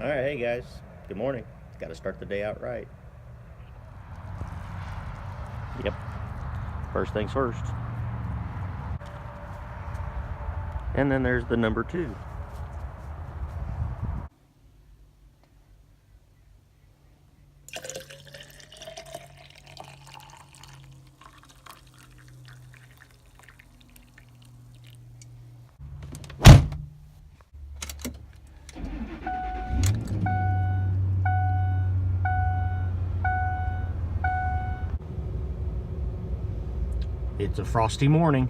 All right, hey guys, good morning. Got to start the day out right. Yep, first things first. And then there's the number 2. It's a frosty morning.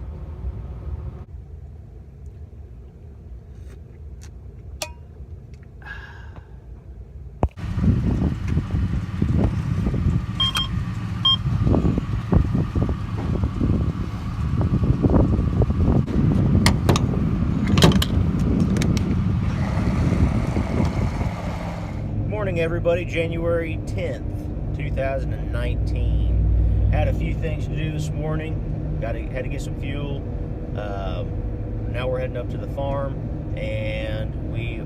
Morning, everybody. January 10th, 2019. Had a few things to do this morning. Had to get some fuel. Now we're heading up to the farm, and we're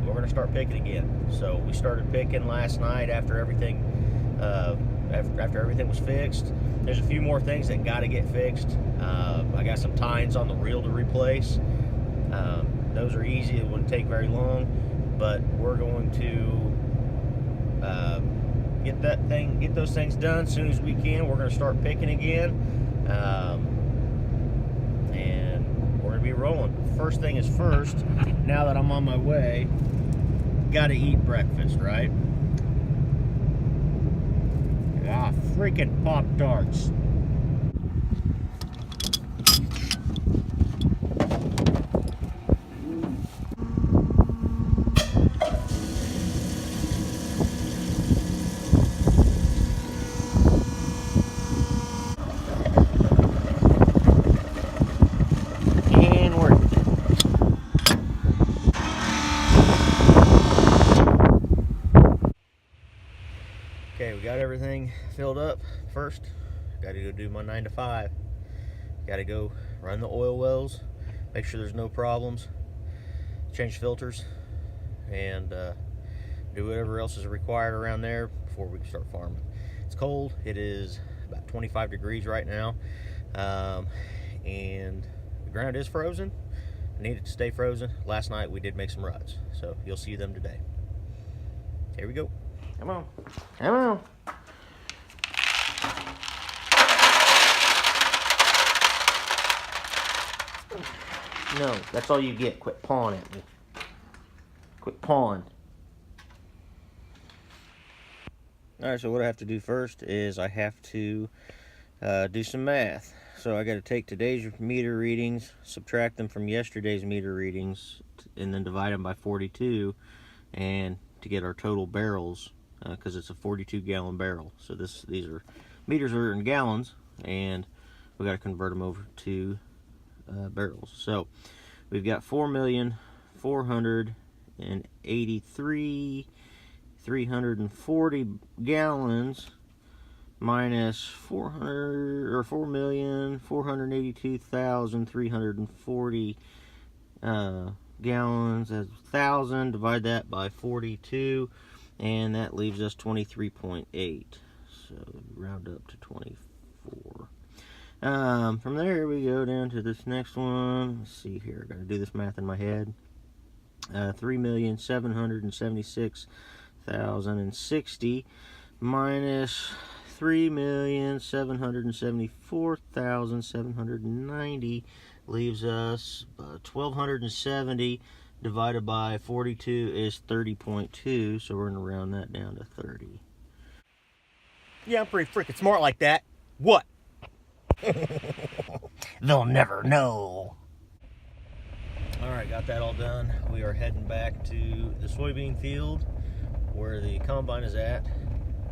going to start picking again. So we started picking last night after everything was fixed. There's a few more things that got to get fixed. I got some tines on the reel to replace. Those are easy. It wouldn't take very long, but we're going to get those things done as soon as we can. We're going to start picking again, and we're going to be rolling. First thing is first. Now that I'm on my way, got to eat breakfast, right? Freaking Pop-Tarts. Okay, we got everything filled up. First, got to go do my 9 to 5. Got to go run the oil wells, make sure there's no problems, change filters, and do whatever else is required around there before we can start farming. It's cold. It is about 25 degrees right now, and the ground is frozen. I need it to stay frozen. Last night we did make some ruts, so you'll see them today. Here we go. Come on. Come on. No, that's all you get. Quit pawing at me. Quit pawing. Alright, so what I have to do first is I have to do some math. So I got to take today's meter readings, subtract them from yesterday's meter readings, and then divide them by 42, and to get our total barrels, because it's a 42-gallon barrel. So these are meters are in gallons, and we got to convert them over to barrels. So we've got 4,483,340 gallons minus 4,482,340 gallons. That's 1,000. Divide that by 42, and that leaves us 23.8. So round up to 24. From there we go down to this next one. Let's see here. I got to do this math in my head. 3,776,060 minus 3,774,790 leaves us 1,270 divided by 42 is 30.2, so we're going to round that down to 30. Yeah, I'm pretty freaking smart like that. What? They'll never know. Alright, got that all done. We are heading back to the soybean field where the combine is at,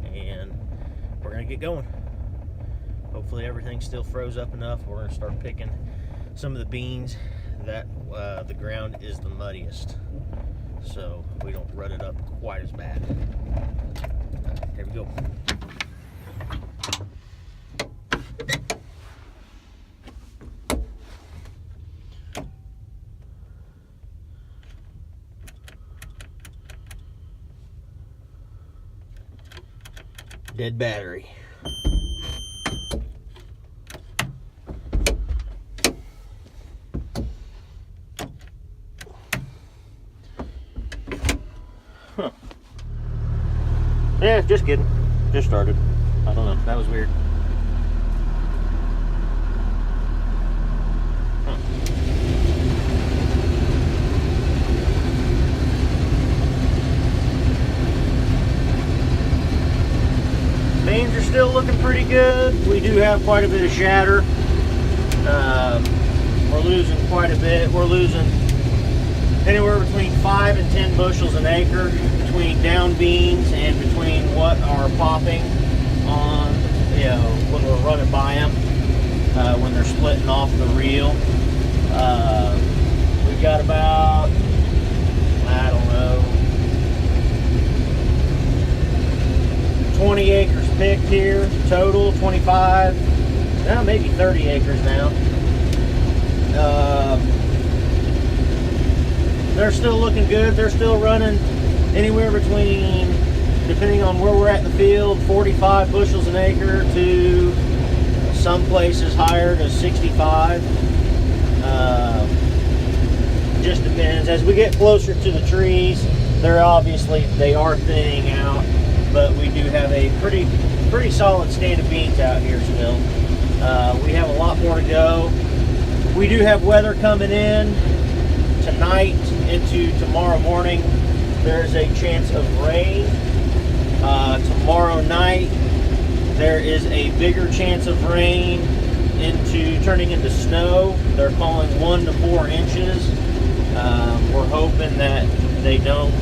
and we're going to get going. Hopefully everything still froze up enough. We're going to start picking some of the beans that the ground is the muddiest, so we don't rut it up quite as bad. Here we go. Dead battery. Huh. Yeah, just kidding. Just started. I don't know. That was weird. Beans are still looking pretty good. We do have quite a bit of shatter. We're losing quite a bit. We're losing anywhere between 5 and 10 bushels an acre between down beans and between what are popping on, you know, when we're running by them, when they're splitting off the reel. We've got about, I don't know, 20 acres picked here total, 25, now maybe 30 acres now. They're still looking good. They're still running anywhere between, depending on where we're at in the field, 45 bushels an acre to some places higher to 65. Just depends. As we get closer to the trees, they are thinning out, but we do have a pretty solid stand of beans out here still. We have a lot more to go. We do have weather coming in tonight into tomorrow morning. There's a chance of rain. Tomorrow night there is a bigger chance of rain turning into snow. They're calling 1 to 4 inches. We're hoping that they don't.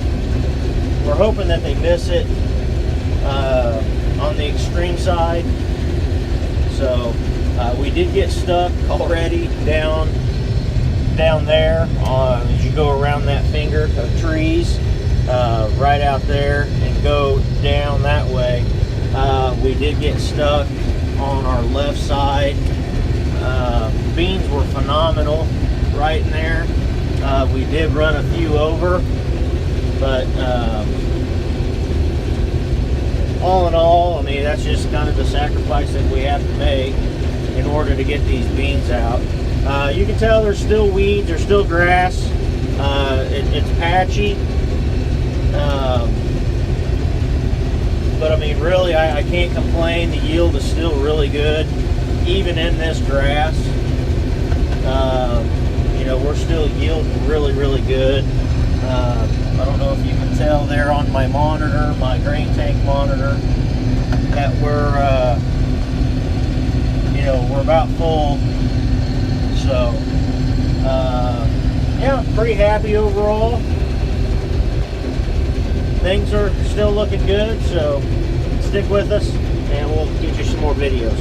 We're hoping that they miss it on the extreme side. So we did get stuck already down there as you go around that finger of trees, right out there and go down that way. We did get stuck on our left side. Beans were phenomenal right in there. We did run a few over, but all in all, I mean, that's just kind of the sacrifice that we have to make in order to get these beans out. You can tell there's still weeds, there's still grass. It's patchy. But I mean, really, I can't complain. The yield is still really good, even in this grass. You know, we're still yielding really, really good. I don't know if you can tell there on my monitor, my grain tank monitor, that we're, you know, we're about full. So, yeah, pretty happy overall. Things are still looking good, so stick with us and we'll get you some more videos.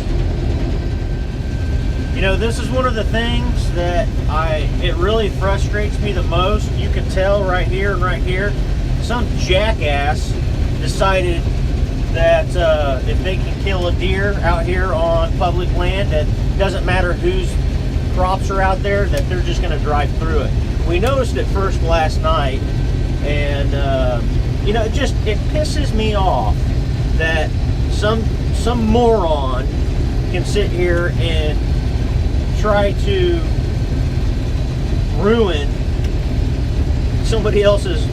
You know, this is one of the things that it really frustrates me the most. You can tell right here and right here, some jackass decided that if they can kill a deer out here on public land, that doesn't matter whose crops are out there, that they're just going to drive through it. We noticed it first last night, and you know, it pisses me off that some moron can sit here and try to ruin somebody else's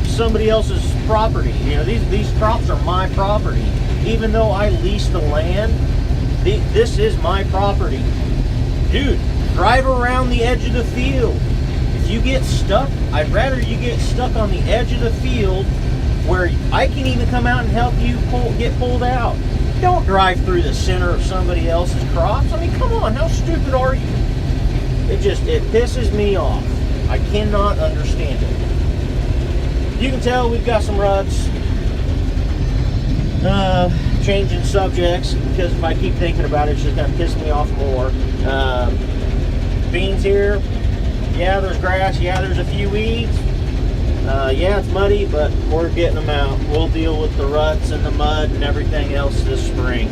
property. You know, these crops are my property. Even though I lease the land, this is my property. Dude, drive around the edge of the field. If you get stuck, I'd rather you get stuck on the edge of the field where I can even come out and help you get pulled out. Don't drive through the center of somebody else's crops. I mean, come on, how stupid are you? It pisses me off. I cannot understand it. You can tell we've got some ruts. Changing subjects, because if I keep thinking about it, it's just going to piss me off more. Beans here. Yeah, there's grass. Yeah, there's a few weeds. Yeah, it's muddy, but we're getting them out. We'll deal with the ruts and the mud and everything else this spring.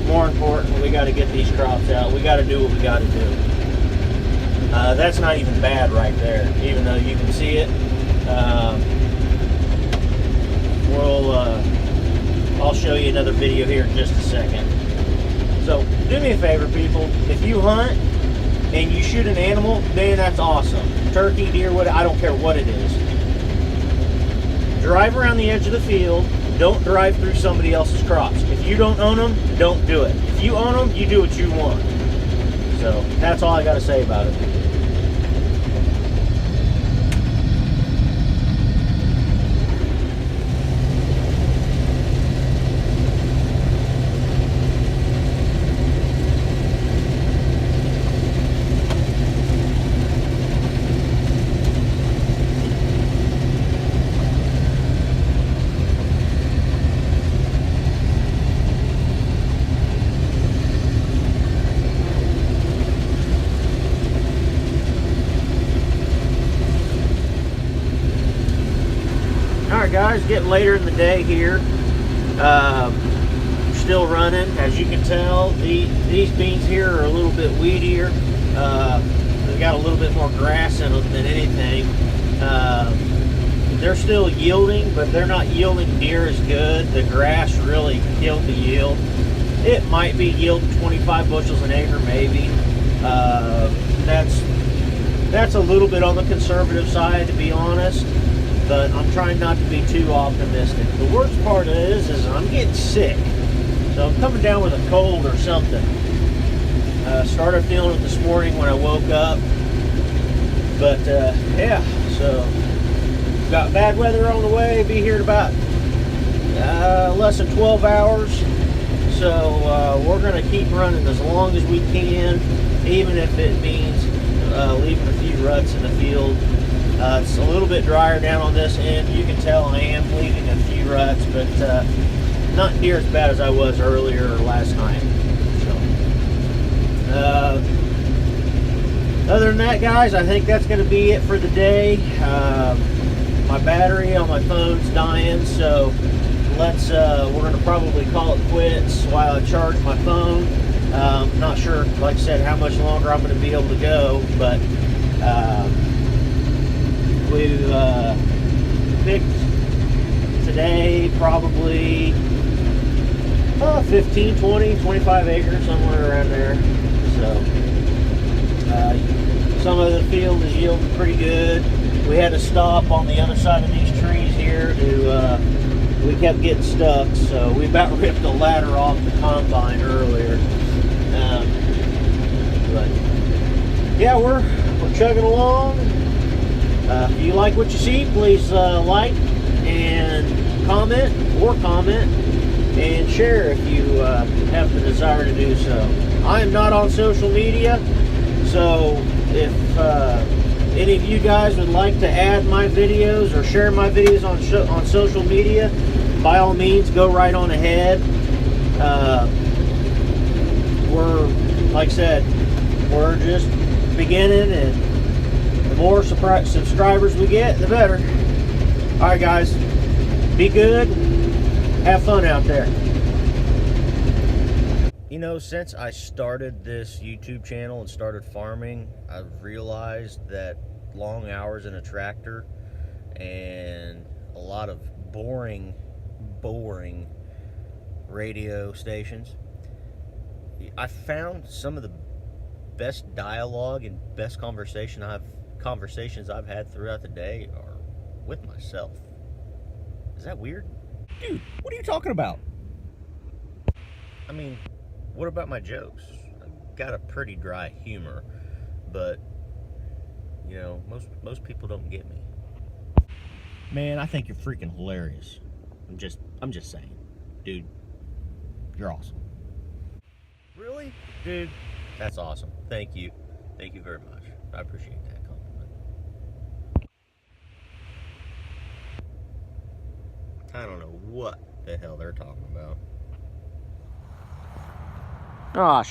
More important, we got to get these crops out. We got to do what we got to do. That's not even bad right there, even though you can see it. I'll show show you another video here in just a second. So do me a favor, people. If you hunt and you shoot an animal, man, that's awesome. Turkey, deer, what, I don't care what it is. Drive around the edge of the field. Don't drive through somebody else's crops. If you don't own them, don't do it. If you own them, you do what you want. So that's all I got to say about it. Alright guys, getting later in the day here. Still running. As you can tell, these beans here are a little bit weedier. They've got a little bit more grass in them than anything. They're still yielding, but they're not yielding near as good. The grass really killed the yield. It might be yielding 25 bushels an acre, maybe. That's a little bit on the conservative side, to be honest. But I'm trying not to be too optimistic. The worst part is I'm getting sick. So I'm coming down with a cold or something. Started feeling it this morning when I woke up. But yeah, so got bad weather on the way. Be here in about less than 12 hours. So we're going to keep running as long as we can, even if it means leaving a few ruts in the field. It's a little bit drier down on this end. You can tell I am leaving a few ruts, but not near as bad as I was earlier or last night. So, other than that, guys, I think that's going to be it for the day. My battery on my phone's dying, so we're going to probably call it quits while I charge my phone. Not sure, like I said, how much longer I'm going to be able to go, but we've picked today probably 15, 20, 25 acres, somewhere around there. So some of the field is yielding pretty good. We had to stop on the other side of these trees here we kept getting stuck, so we about ripped the ladder off the combine earlier. But yeah, we're chugging along. If you like what you see, please like and comment and share if you have the desire to do so. I am not on social media, so if any of you guys would like to add my videos or share my videos on social media, by all means, go right on ahead. We're, like I said, we're just beginning, and the more subscribers we get, the better. Alright guys, be good, have fun out there. You know, since I started this YouTube channel and started farming, I've realized that long hours in a tractor and a lot of boring radio stations, I found some of the best dialogue and best conversations I've had throughout the day are with myself. Is that weird? Dude, what are you talking about? I mean, what about my jokes? I've got a pretty dry humor, but you know, most people don't get me. Man, I think you're freaking hilarious. I'm just saying. Dude, you're awesome. Really? Dude, that's awesome. Thank you. Thank you very much. I appreciate that compliment. I don't know what the hell they're talking about. Oh,